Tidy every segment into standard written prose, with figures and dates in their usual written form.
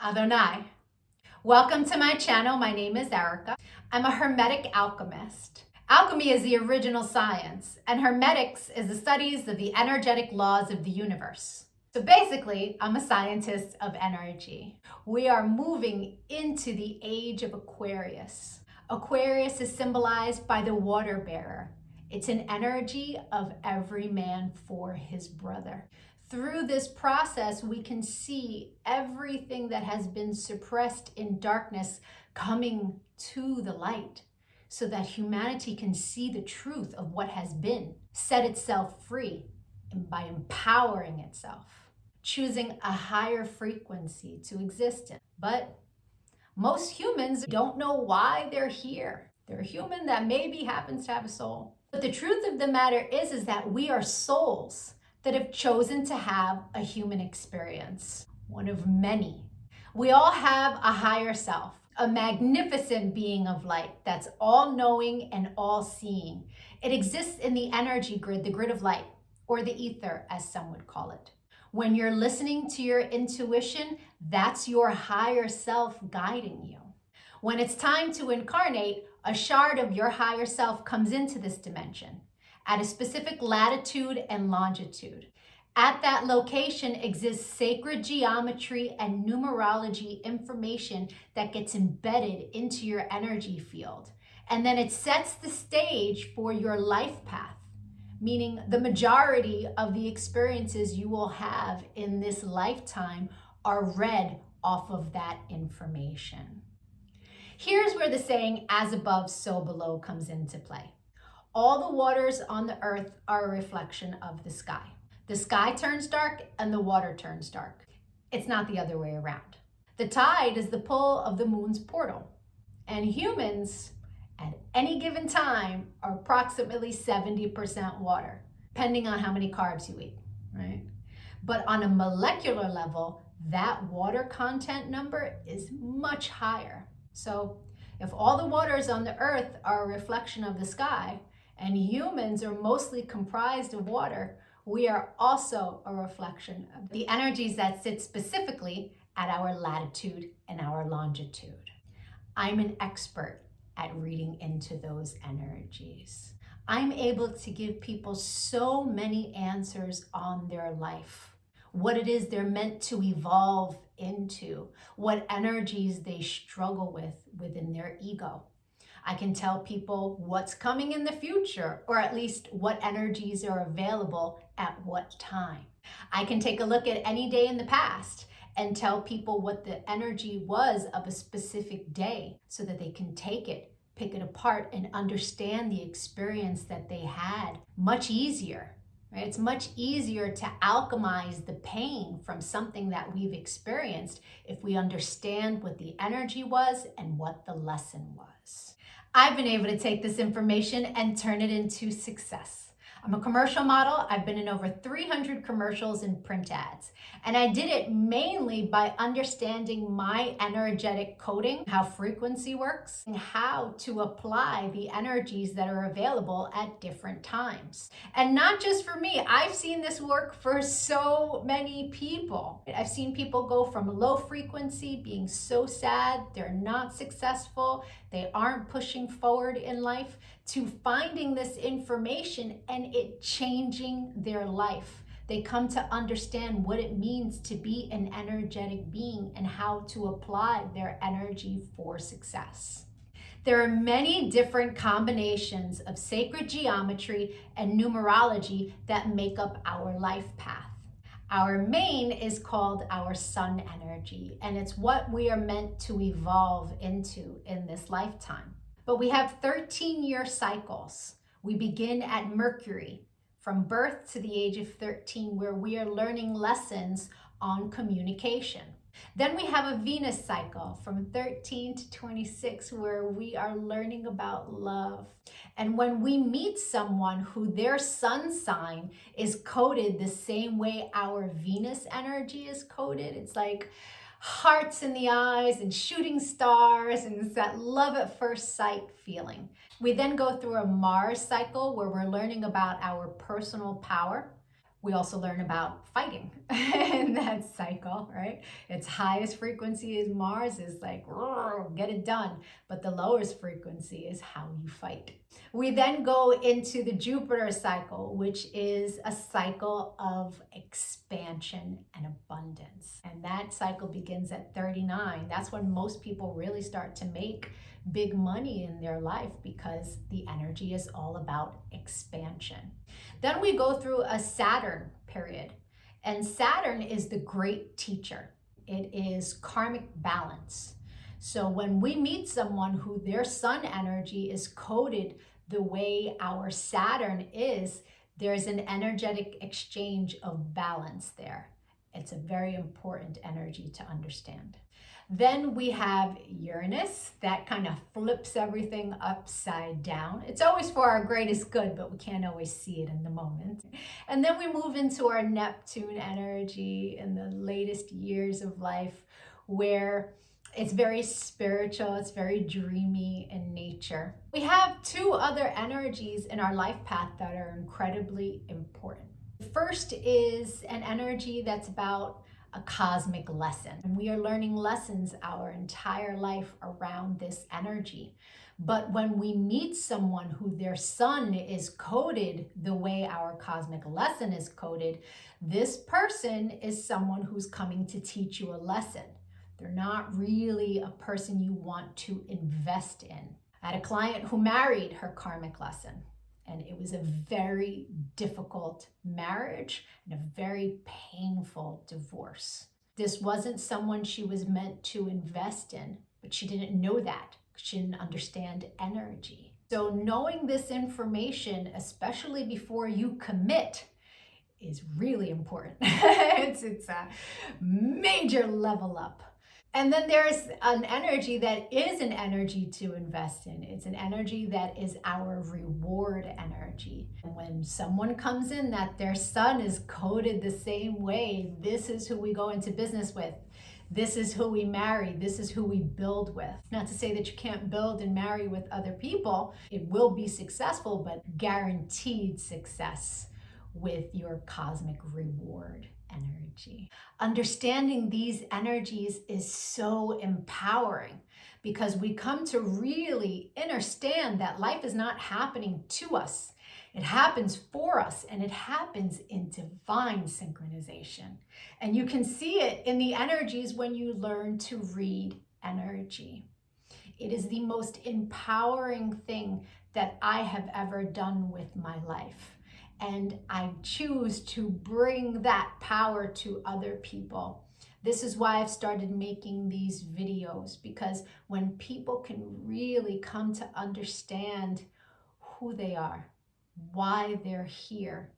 Adonai. Welcome to my channel. My name is Erica. I'm a Hermetic alchemist. Alchemy is the original science, and Hermetics is the studies of the energetic laws of the universe. So basically, I'm a scientist of energy. We are moving into the age of Aquarius. Aquarius is symbolized by the water bearer. It's an energy of every man for his brother. Through this process, we can see everything that has been suppressed in darkness coming to the light so that humanity can see the truth of what has been, set itself free, and by empowering itself, choosing a higher frequency to exist in. But most humans don't know why they're here. They're a human that maybe happens to have a soul. But the truth of the matter is that we are souls that have chosen to have a human experience, one of many. We all have a higher self, a magnificent being of light that's all-knowing and all-seeing. It exists in the energy grid, the grid of light, or the ether, as some would call it. When you're listening to your intuition, that's your higher self guiding you. When it's time to incarnate, a shard of your higher self comes into this dimension at a specific latitude and longitude. At that location exists sacred geometry and numerology information that gets embedded into your energy field. And then it sets the stage for your life path, meaning the majority of the experiences you will have in this lifetime are read off of that information. Here's where the saying, as above, so below, comes into play. All the waters on the earth are a reflection of the sky. The sky turns dark and the water turns dark. It's not the other way around. The tide is the pull of the moon's portal. And humans, at any given time, are approximately 70% water, depending on how many carbs you eat, right? But on a molecular level, that water content number is much higher. So if all the waters on the earth are a reflection of the sky, and humans are mostly comprised of water, we are also a reflection of the energies that sit specifically at our latitude and our longitude. I'm an expert at reading into those energies. I'm able to give people so many answers on their life, what it is they're meant to evolve into, what energies they struggle with within their ego. I can tell people what's coming in the future, or at least what energies are available at what time. I can take a look at any day in the past and tell people what the energy was of a specific day so that they can take it, pick it apart, and understand the experience that they had much easier. Right? It's much easier to alchemize the pain from something that we've experienced if we understand what the energy was and what the lesson was. I've been able to take this information and turn it into success. I'm a commercial model. I've been in over 300 commercials and print ads. And I did it mainly by understanding my energetic coding, how frequency works, and how to apply the energies that are available at different times. And not just for me, I've seen this work for so many people. I've seen people go from low frequency, being so sad, they're not successful, they aren't pushing forward in life, to finding this information and it changing their life. They come to understand what it means to be an energetic being and how to apply their energy for success. There are many different combinations of sacred geometry and numerology that make up our life path. Our main is called our sun energy, and it's what we are meant to evolve into in this lifetime. But we have 13-year cycles. We begin at Mercury, from birth to the age of 13, where we are learning lessons on communication. Then we have a Venus cycle from 13 to 26, where we are learning about love. And when we meet someone who their sun sign is coded the same way our Venus energy is coded, it's like hearts in the eyes and shooting stars, and it's that love at first sight feeling. We then go through a Mars cycle where we're learning about our personal power. We also learn about fighting in that cycle, right? Its highest frequency is Mars, is like, get it done. But the lowest frequency is how you fight. We then go into the Jupiter cycle, which is a cycle of expansion and abundance. And that cycle begins at 39. That's when most people really start to make big money in their life, because the energy is all about expansion. Then we go through a Saturn period, and Saturn is the great teacher. It is karmic balance. So when we meet someone who their sun energy is coded the way our Saturn is, there's an energetic exchange of balance there. It's a very important energy to understand. Then we have Uranus, that kind of flips everything upside down. It's always for our greatest good, but we can't always see it in the moment. And then we move into our Neptune energy in the latest years of life, where it's very spiritual, it's very dreamy in nature. We have two other energies in our life path that are incredibly important. The first is an energy that's about a cosmic lesson. And we are learning lessons our entire life around this energy. But when we meet someone who their sun is coded the way our cosmic lesson is coded, this person is someone who's coming to teach you a lesson. They're not really a person you want to invest in. I had a client who married her karmic lesson, and it was a very difficult marriage and a very painful divorce. This wasn't someone she was meant to invest in, but she didn't know that. She didn't understand energy. So knowing this information, especially before you commit, is really important. It's a major level up. And then there's an energy that is an energy to invest in. It's an energy that is our reward energy. And when someone comes in that their sun is coded the same way, this is who we go into business with. This is who we marry. This is who we build with. Not to say that you can't build and marry with other people. It will be successful, but guaranteed success with your cosmic reward energy. Understanding these energies is so empowering, because we come to really understand that life is not happening to us. It happens for us, and it happens in divine synchronization. And you can see it in the energies when you learn to read energy. It is the most empowering thing that I have ever done with my life. And I choose to bring that power to other people. This is why I've started making these videos, because when people can really come to understand who they are, why they're here,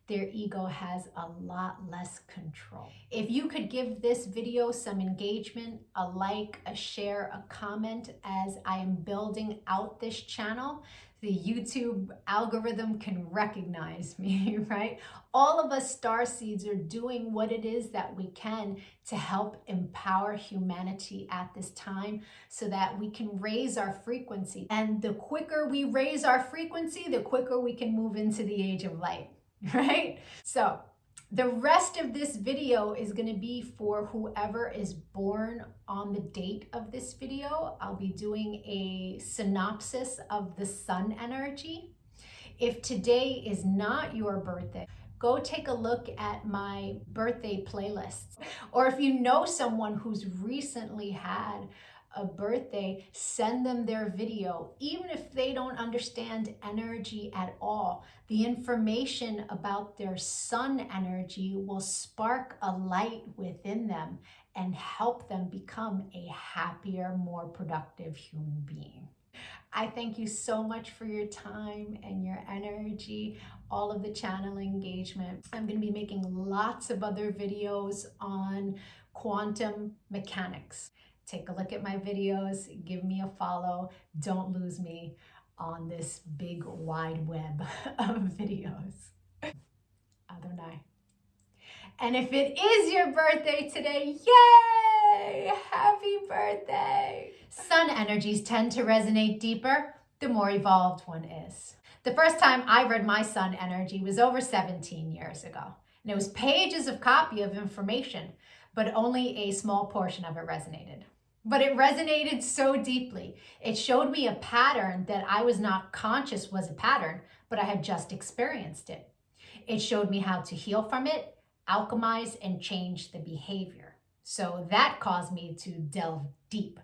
their ego has a lot less control. If you could give this video some engagement, a like, a share, a comment, as I am building out this channel, the YouTube algorithm can recognize me, right? All of us starseeds are doing what it is that we can to help empower humanity at this time, so that we can raise our frequency. And the quicker we raise our frequency, the quicker we can move into the age of light, right? So the rest of this video is going to be for whoever is born on the date of this video. I'll be doing a synopsis of the sun energy. If today is not your birthday, go take a look at my birthday playlists. Or if you know someone who's recently had a birthday, send them their video. Even if they don't understand energy at all, the information about their sun energy will spark a light within them and help them become a happier, more productive human being. I thank you so much for your time and your energy, all of the channel engagement. I'm going to be making lots of other videos on quantum mechanics. Take a look at my videos, give me a follow. Don't lose me on this big wide web of videos. Adonai. And if it is your birthday today, yay! Happy birthday! Sun energies tend to resonate deeper the more evolved one is. The first time I read my sun energy was over 17 years ago. And it was pages of copy of information, but only a small portion of it resonated. But it resonated so deeply. It showed me a pattern that I was not conscious was a pattern, but I had just experienced it. It showed me how to heal from it, alchemize, and change the behavior. So that caused me to delve deep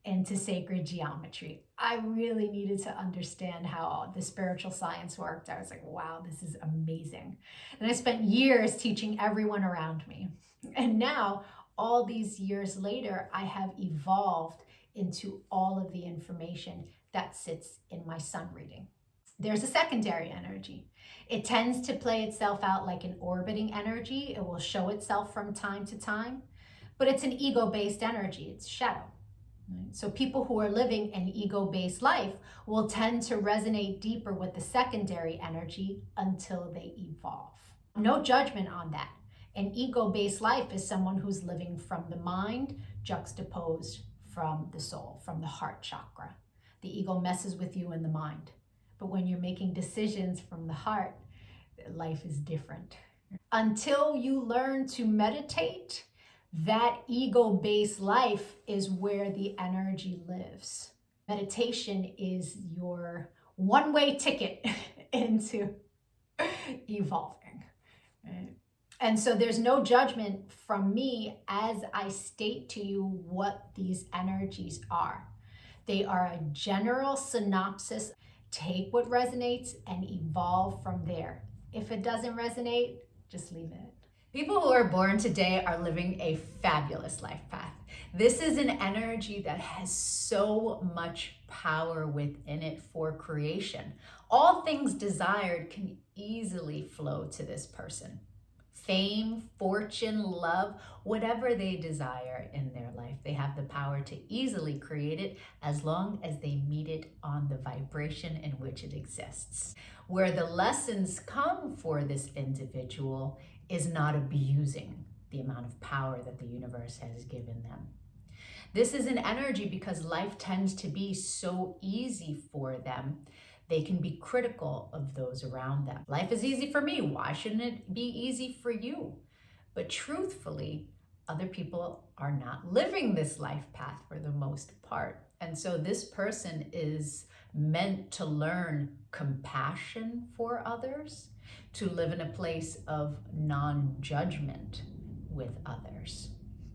into sacred geometry. I really needed to understand how the spiritual science worked. I was like, wow, this is amazing. And I spent years teaching everyone around me. And now, all these years later, I have evolved into all of the information that sits in my sun reading. There's a secondary energy. It tends to play itself out like an orbiting energy. It will show itself from time to time, but it's an ego-based energy. It's shadow. Right? So people who are living an ego-based life will tend to resonate deeper with the secondary energy until they evolve. No judgment on that. An ego-based life is someone who's living from the mind juxtaposed from the soul, from the heart chakra. The ego messes with you in the mind. But when you're making decisions from the heart, life is different. Until you learn to meditate, that ego-based life is where the energy lives. Meditation is your one-way ticket into evolving. Right? And so there's no judgment from me as I state to you what these energies are. They are a general synopsis. Take what resonates and evolve from there. If it doesn't resonate, just leave it. People who are born today are living a fabulous life path. This is an energy that has so much power within it for creation. All things desired can easily flow to this person. Fame, fortune, love, whatever they desire in their life, they have the power to easily create it as long as they meet it on the vibration in which it exists. Where the lessons come for this individual is not abusing the amount of power that the universe has given them. This is an energy because life tends to be so easy for them. They can be critical of those around them. Life is easy for me. Why shouldn't it be easy for you? But truthfully, other people are not living this life path for the most part. And so this person is meant to learn compassion for others, to live in a place of non-judgment with others.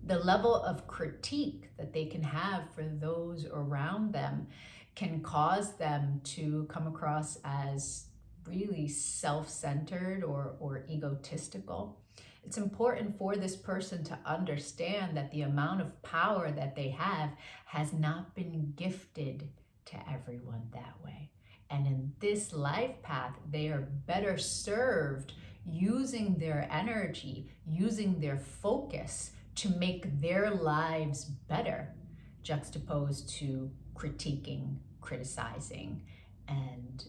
The level of critique that they can have for those around them can cause them to come across as really self-centered or egotistical. It's important for this person to understand that the amount of power that they have has not been gifted to everyone that way. And in this life path, they are better served using their energy, using their focus to make their lives better, juxtaposed to critiquing, criticizing, and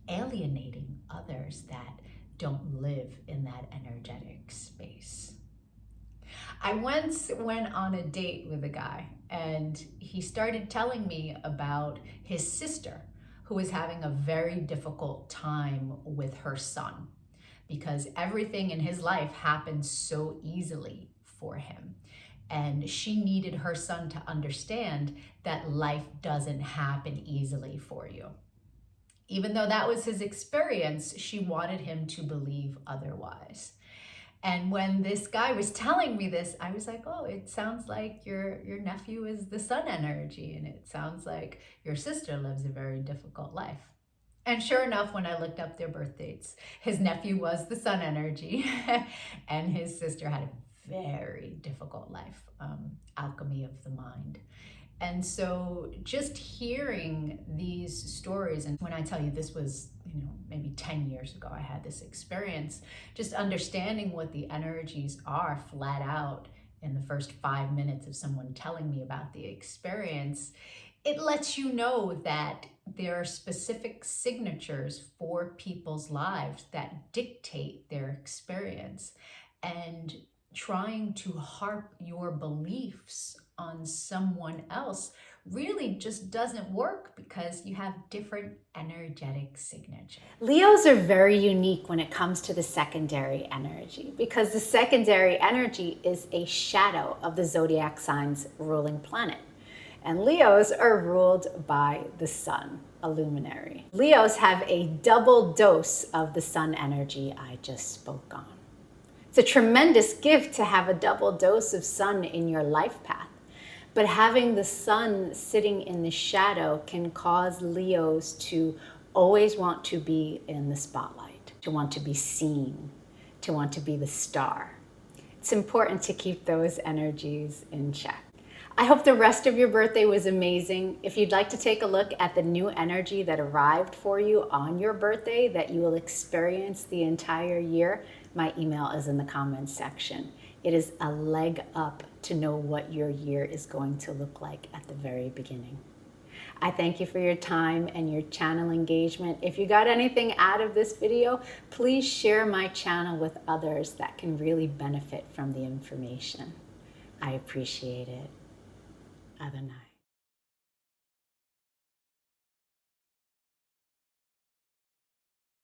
alienating others that don't live in that energetic space. I once went on a date with a guy, and he started telling me about his sister who is having a very difficult time with her son because everything in his life happens so easily for him. And she needed her son to understand that life doesn't happen easily for you. Even though that was his experience, she wanted him to believe otherwise. And when this guy was telling me this, I was like, oh, it sounds like your nephew is the sun energy, and it sounds like your sister lives a very difficult life. And sure enough, when I looked up their birth dates, his nephew was the sun energy, and his sister had a very difficult life, alchemy of the mind. And so just hearing these stories, and when I tell you this was, maybe 10 years ago, I had this experience, just understanding what the energies are flat out in the first 5 minutes of someone telling me about the experience, it lets you know that there are specific signatures for people's lives that dictate their experience. And trying to harp your beliefs on someone else really just doesn't work because you have different energetic signatures. Leos are very unique when it comes to the secondary energy because the secondary energy is a shadow of the zodiac sign's ruling planet. And Leos are ruled by the sun, a luminary. Leos have a double dose of the sun energy I just spoke on. It's a tremendous gift to have a double dose of sun in your life path. But having the sun sitting in the shadow can cause Leos to always want to be in the spotlight, to want to be seen, to want to be the star. It's important to keep those energies in check. I hope the rest of your birthday was amazing. If you'd like to take a look at the new energy that arrived for you on your birthday that you will experience the entire year, my email is in the comments section. It is a leg up to know what your year is going to look like at the very beginning. I thank you for your time and your channel engagement. If you got anything out of this video, please share my channel with others that can really benefit from the information. I appreciate it. Have a night.